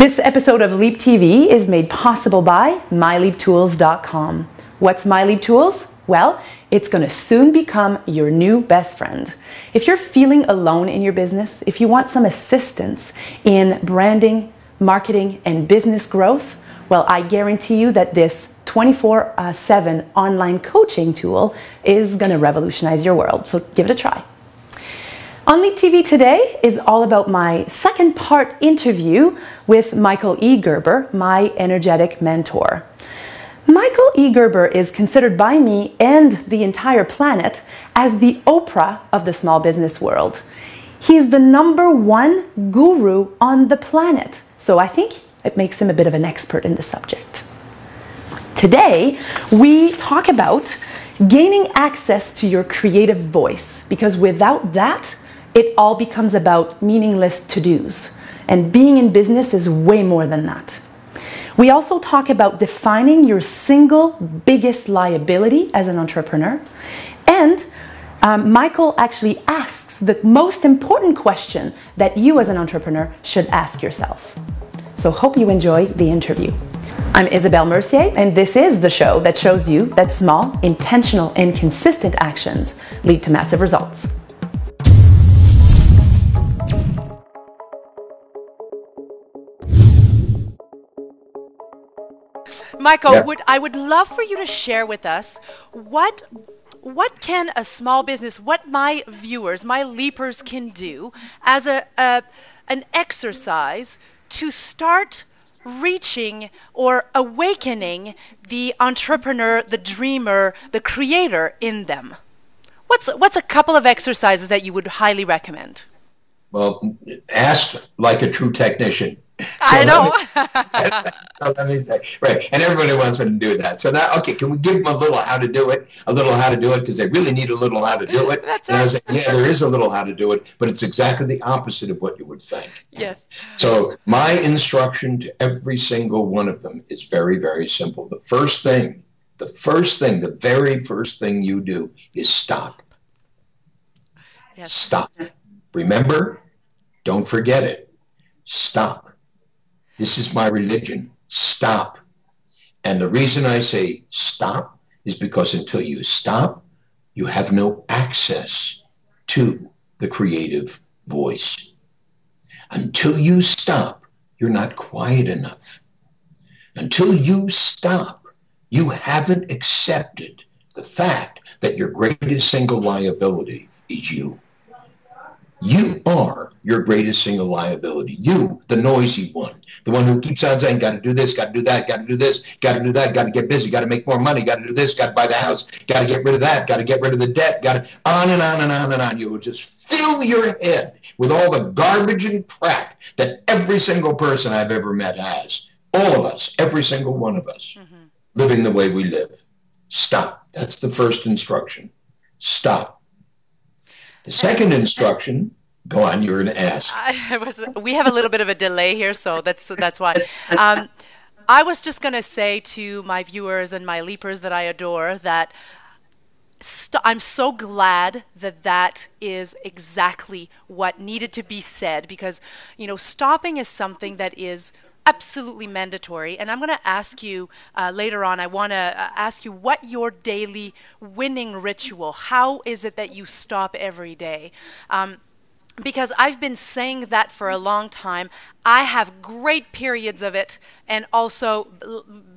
This episode of LeapTV is made possible by MyLeapTools.com. What's MyLeapTools? Well, it's going to soon become your new best friend. If you're feeling alone in your business, if you want some assistance in branding, marketing, and business growth, well, I guarantee you that this 24/7 online coaching tool is going to revolutionize your world. So give it a try. On LeapTV today is all about my second part interview with Michael E. Gerber, my energetic mentor. Michael E. Gerber is considered by me and the entire planet as the Oprah of the small business world. He's the #1 guru on the planet, so I think it makes him a bit of an expert in the subject. Today, we talk about gaining access to your creative voice, because without that, it all becomes about meaningless to-dos. And being in business is way more than that. We also talk about defining your single biggest liability as an entrepreneur. And Michael actually asks the most important question that you as an entrepreneur should ask yourself. So hope you enjoy the interview. I'm Isabelle Mercier, and this is the show that shows you that small, intentional, and consistent actions lead to massive results. Michael, I would love for you to share with us what can a small business, what my viewers, my leapers can do as an exercise to start reaching or awakening the entrepreneur, the dreamer, the creator in them. What's a couple of exercises that you would highly recommend? Well, ask like a true technician. I know. Let me say, right. And everybody wants me to do that. So now, okay, can we give them a little how to do it, because they really need a little how to do it. That's and right. I was like, yeah, there is a little how to do it, but it's exactly the opposite of what you would think. Yes. So my instruction to every single one of them is very, very simple. The very first thing you do is stop. Yes. Stop. Remember, don't forget it. Stop. This is my religion. Stop. And the reason I say stop is because until you stop, you have no access to the creative voice. Until you stop, you're not quiet enough. Until you stop, you haven't accepted the fact that your greatest single liability is you. You are your greatest single liability. You, the noisy one, the one who keeps on saying, got to do this, got to do that, got to do this, got to do that, got to get busy, got to make more money, got to do this, got to buy the house, got to get rid of that, got to get rid of the debt, got to on and on and on and on. You will just fill your head with all the garbage and crap that every single person I've ever met has. All of us, every single one of us, living the way we live. Stop. That's the first instruction. Stop. The second instruction, go on, you were going to ask. We have a little bit of a delay here, so that's why. I was just going to say to my viewers and my leapers that I adore that I'm so glad that that is exactly what needed to be said, because, stopping is something that is absolutely mandatory. And I'm going to ask you later on, I want to ask you what your daily winning ritual, how is it that you stop every day? Because I've been saying that for a long time. I have great periods of it and also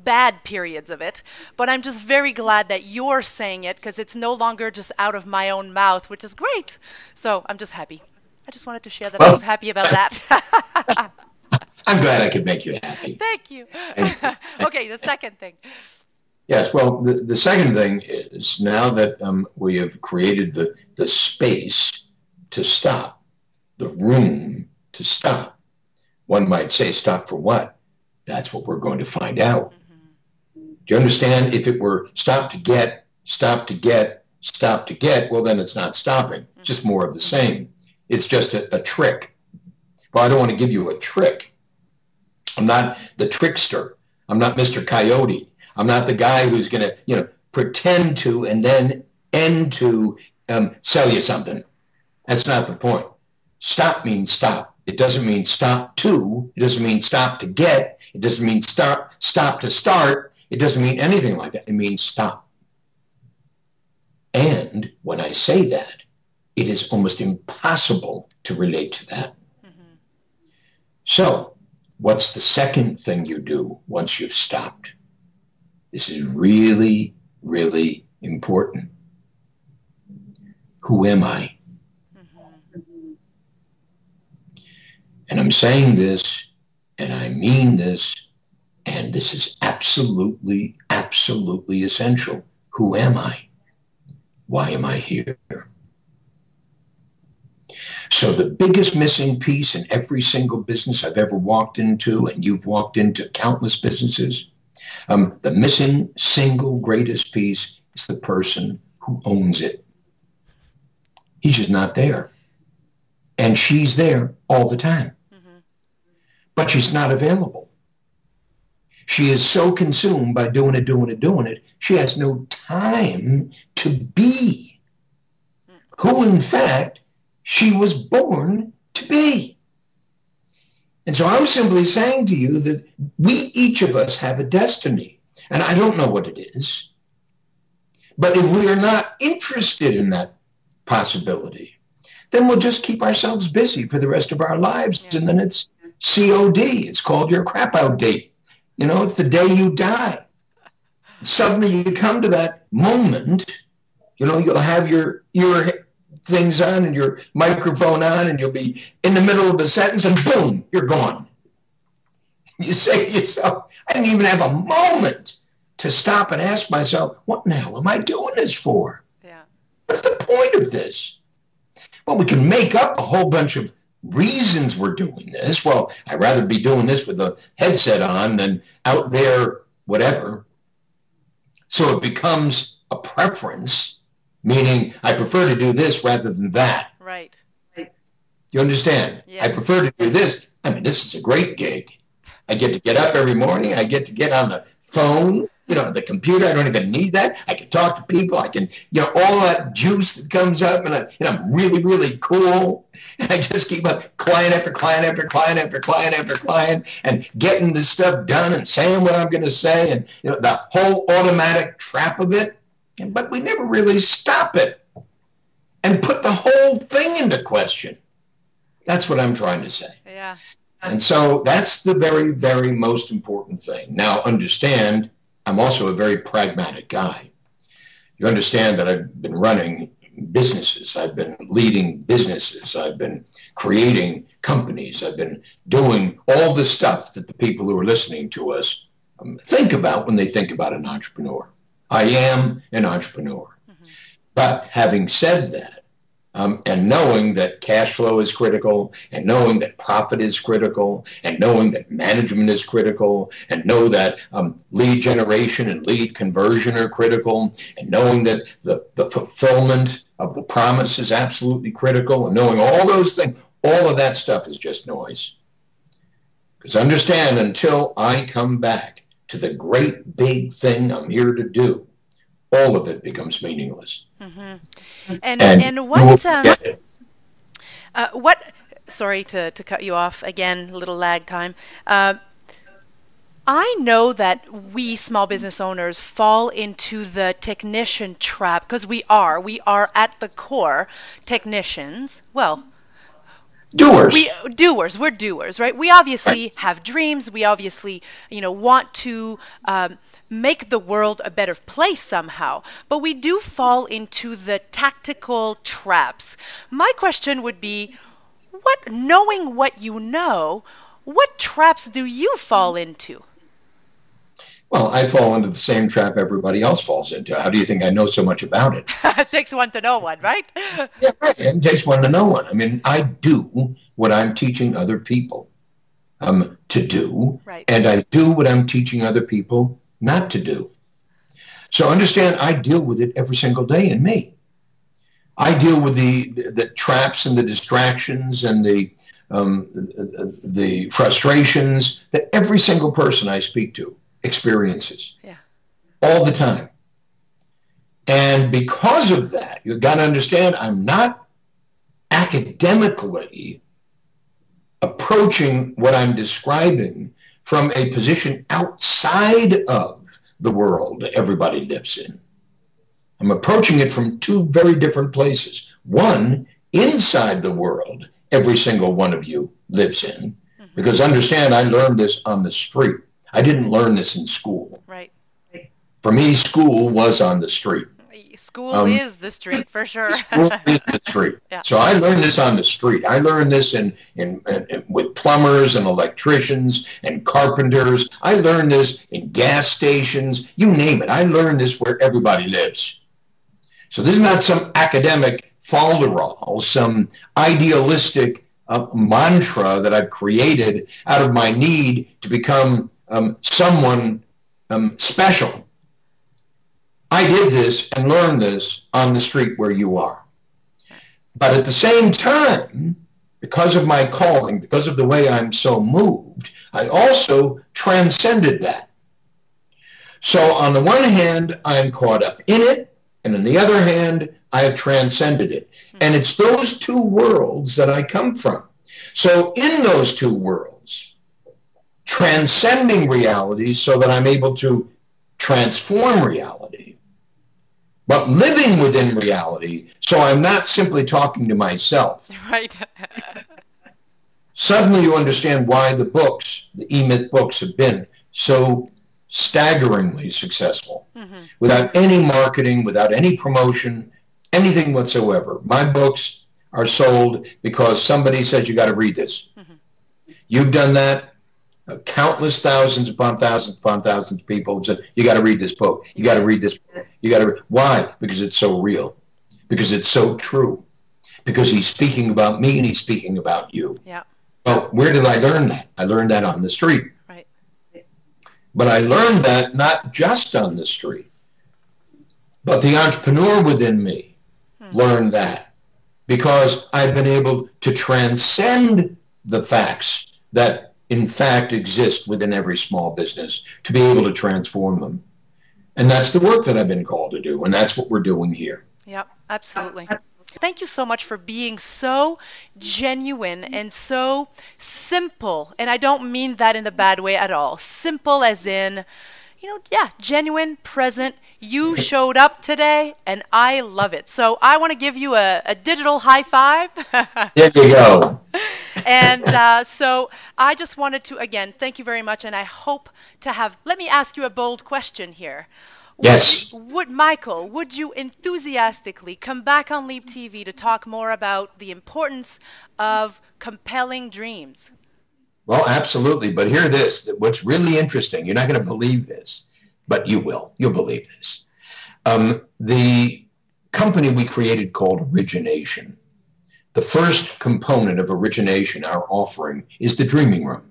bad periods of it. But I'm just very glad that you're saying it, because it's no longer just out of my own mouth, which is great. So I'm just happy. I just wanted to share that I was happy about that. I'm glad I could make you happy. Thank you. Okay, the second thing. Yes, well, the second thing is, now that we have created the space to stop, the room to stop. One might say, stop for what? That's what we're going to find out. Do you understand? If it were stop to get, well, then it's not stopping. It's just more of the same. It's just a trick. Well, I don't want to give you a trick. I'm not the trickster. I'm not Mr. Coyote. I'm not the guy who's going to, pretend to and then end to sell you something. That's not the point. Stop means stop. It doesn't mean stop to. It doesn't mean stop to get. It doesn't mean stop to start. It doesn't mean anything like that. It means stop. And when I say that, it is almost impossible to relate to that. Mm-hmm. So what's the second thing you do once you've stopped? This is really, really important. Who am I? Mm-hmm. And I'm saying this, and I mean this, and this is absolutely, absolutely essential. Who am I? Why am I here? So the biggest missing piece in every single business I've ever walked into, and you've walked into countless businesses, the missing single greatest piece is the person who owns it. He's just not there. And she's there all the time. Mm-hmm. But she's not available. She is so consumed by doing it, she has no time to be who, in fact, she was born to be. And so I'm simply saying to you that we, each of us, have a destiny. And I don't know what it is. But if we are not interested in that possibility, then we'll just keep ourselves busy for the rest of our lives. Yeah. And then it's COD. It's called your crap out date. You know, it's the day you die. Suddenly you come to that moment, you know, you'll have your ear things on and your microphone on, and you'll be in the middle of a sentence and boom, you're gone. You say to yourself, I didn't even have a moment to stop and ask myself, what in the hell am I doing this for? Yeah. What's the point of this? Well, we can make up a whole bunch of reasons we're doing this. Well, I'd rather be doing this with a headset on than out there, whatever. So it becomes a preference, meaning I prefer to do this rather than that. Right. You understand? Yeah. I prefer to do this. I mean, this is a great gig. I get to get up every morning. I get to get on the phone, you know, the computer. I don't even need that. I can talk to people. I can, you know, all that juice that comes up, and I'm really, really cool. And I just keep up client after client after client after client after client, and getting this stuff done and saying what I'm going to say, and you know, the whole automatic trap of it. But we never really stop it and put the whole thing into question. That's what I'm trying to say. Yeah. And so that's the very, very most important thing. Now, understand, I'm also a very pragmatic guy. You understand that I've been running businesses. I've been leading businesses. I've been creating companies. I've been doing all the stuff that the people who are listening to us think about when they think about an entrepreneur. I am an entrepreneur. Mm-hmm. But having said that, and knowing that cash flow is critical, and knowing that profit is critical, and knowing that management is critical, and know that lead generation and lead conversion are critical, and knowing that the fulfillment of the promise is absolutely critical, and knowing all those things, all of that stuff is just noise. Because understand, until I come back to the great big thing I'm here to do, all of it becomes meaningless. Mm-hmm. And what? Sorry to cut you off again. A little lag time. I know that we small business owners fall into the technician trap because we are at the core technicians. Well, doers. We're doers, right? We obviously have dreams. We obviously, want to make the world a better place somehow. But we do fall into the tactical traps. My question would be, knowing what you know, what traps do you fall into? Well, I fall into the same trap everybody else falls into. How do you think I know so much about it? It takes one to know one, right? Yeah, right. It takes one to know one. I mean, I do what I'm teaching other people to do, right. And I do what I'm teaching other people not to do. So understand, I deal with it every single day in me. I deal with the traps and the distractions and the frustrations that every single person I speak to experiences all the time. And because of that, you've got to understand, I'm not academically approaching what I'm describing from a position outside of the world everybody lives in. I'm approaching it from two very different places. One, inside the world every single one of you lives in. Because understand, I learned this on the street. I didn't learn this in school. Right. For me, school was on the street. School is the street, for sure. School is the street. Yeah. So I learned this on the street. I learned this in with plumbers and electricians and carpenters. I learned this in gas stations. You name it. I learned this where everybody lives. So this is not some academic falderall, some idealistic mantra that I've created out of my need to become someone special. I did this and learned this on the street where you are. But at the same time, because of my calling, because of the way I'm so moved, I also transcended that. So on the one hand, I'm caught up in it, and on the other hand, I have transcended it. And it's those two worlds that I come from. So in those two worlds, transcending reality so that I'm able to transform reality, but living within reality so I'm not simply talking to myself. Right. Suddenly you understand why the books, the E-Myth books, have been so staggeringly successful. Without any marketing, without any promotion, anything whatsoever. My books are sold because somebody says you got to read this. You've done that. Countless thousands upon thousands of people have said, you got to read this book. You got to read this book. You got to. Why? Because it's so real. Because it's so true. Because he's speaking about me and he's speaking about you. Yeah. Well, where did I learn that? I learned that on the street. Right. But I learned that not just on the street, but the entrepreneur within me learned that because I've been able to transcend the facts that in fact exist within every small business to be able to transform them. And that's the work that I've been called to do, and that's what we're doing here. Yep, absolutely. Thank you so much for being so genuine and so simple. And I don't mean that in a bad way at all. Simple as in, genuine, present. You showed up today, and I love it. So I want to give you a digital high five. There you go. And so I just wanted to, again, thank you very much. And I hope to let me ask you a bold question here. Yes. Michael, would you enthusiastically come back on LeapTV to talk more about the importance of compelling dreams? Well, absolutely. But hear this, what's really interesting, you're not going to believe this, but you will. You'll believe this. The company we created called Origination, the first component of Origination, our offering, is the Dreaming Room.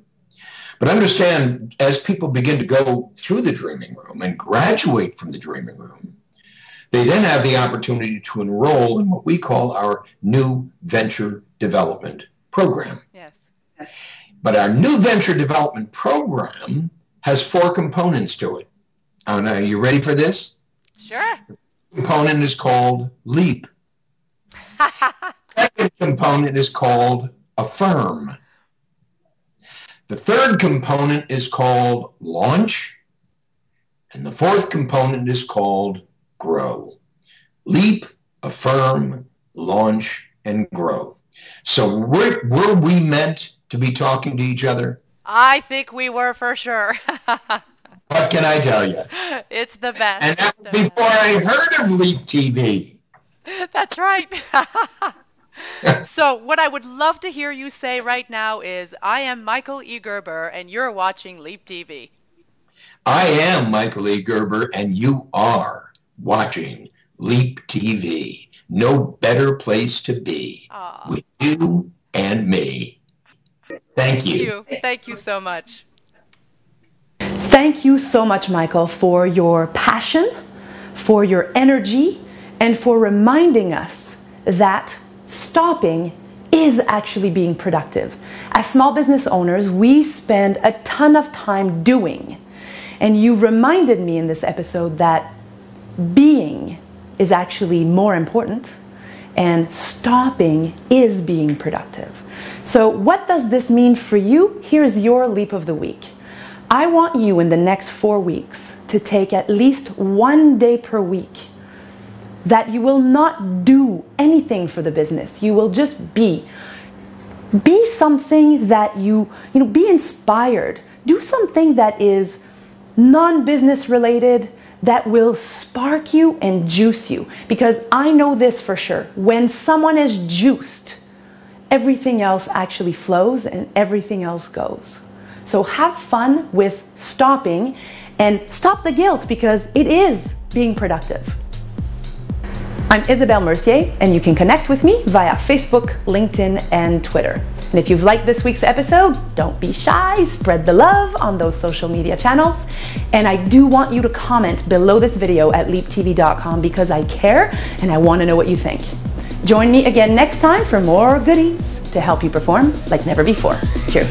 But understand, as people begin to go through the Dreaming Room and graduate from the Dreaming Room, they then have the opportunity to enroll in what we call our New Venture Development Program. Yes. But our New Venture Development Program has 4 components to it. Are you ready for this? Sure. The component is called Leap. Second component is called Affirm. The third component is called Launch. And the fourth component is called Grow. Leap, Affirm, Launch, and Grow. So were we meant to be talking to each other? I think we were for sure. What can I tell you? It's the best. And that was before I heard of LeapTV. That's right. So what I would love to hear you say right now is, I am Michael E. Gerber, and you're watching LeapTV. I am Michael E. Gerber, and you are watching LeapTV. No better place to be with you and me. Thank you. Thank you so much. Thank you so much, Michael, for your passion, for your energy, and for reminding us that stopping is actually being productive. As small business owners, we spend a ton of time doing. And you reminded me in this episode that being is actually more important and stopping is being productive. So what does this mean for you? Here's your leap of the week. I want you in the next 4 weeks to take at least 1 day per week that you will not do anything for the business. You will just be. Be something that be inspired. Do something that is non-business related, that will spark you and juice you. Because I know this for sure. When someone is juiced, everything else actually flows and everything else goes. So have fun with stopping and stop the guilt, because it is being productive. I'm Isabelle Mercier, and you can connect with me via Facebook, LinkedIn, and Twitter. And if you've liked this week's episode, don't be shy, spread the love on those social media channels. And I do want you to comment below this video at LeapTV.com, because I care and I want to know what you think. Join me again next time for more goodies to help you perform like never before. Cheers.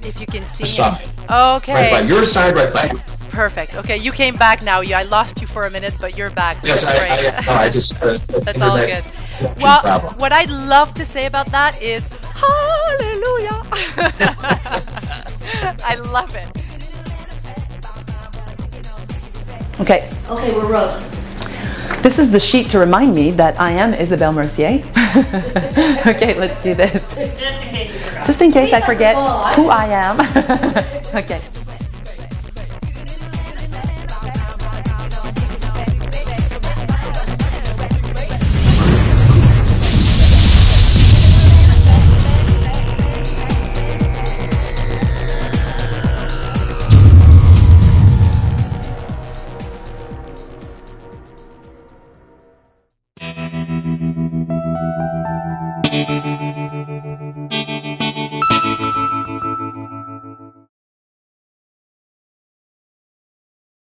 If you can see Stop. it. Okay. Right by your side, right by. Perfect. Okay, you came back now. I lost you for a minute, but you're back. Yes, That's I just. That's all good. Well, what I'd love to say about that is hallelujah. I love it. Okay. Okay, we're rolling. This is the sheet to remind me that I am Isabelle Mercier. Okay, let's do this. Just in case you forgot. Just in case I forget who I am. Okay.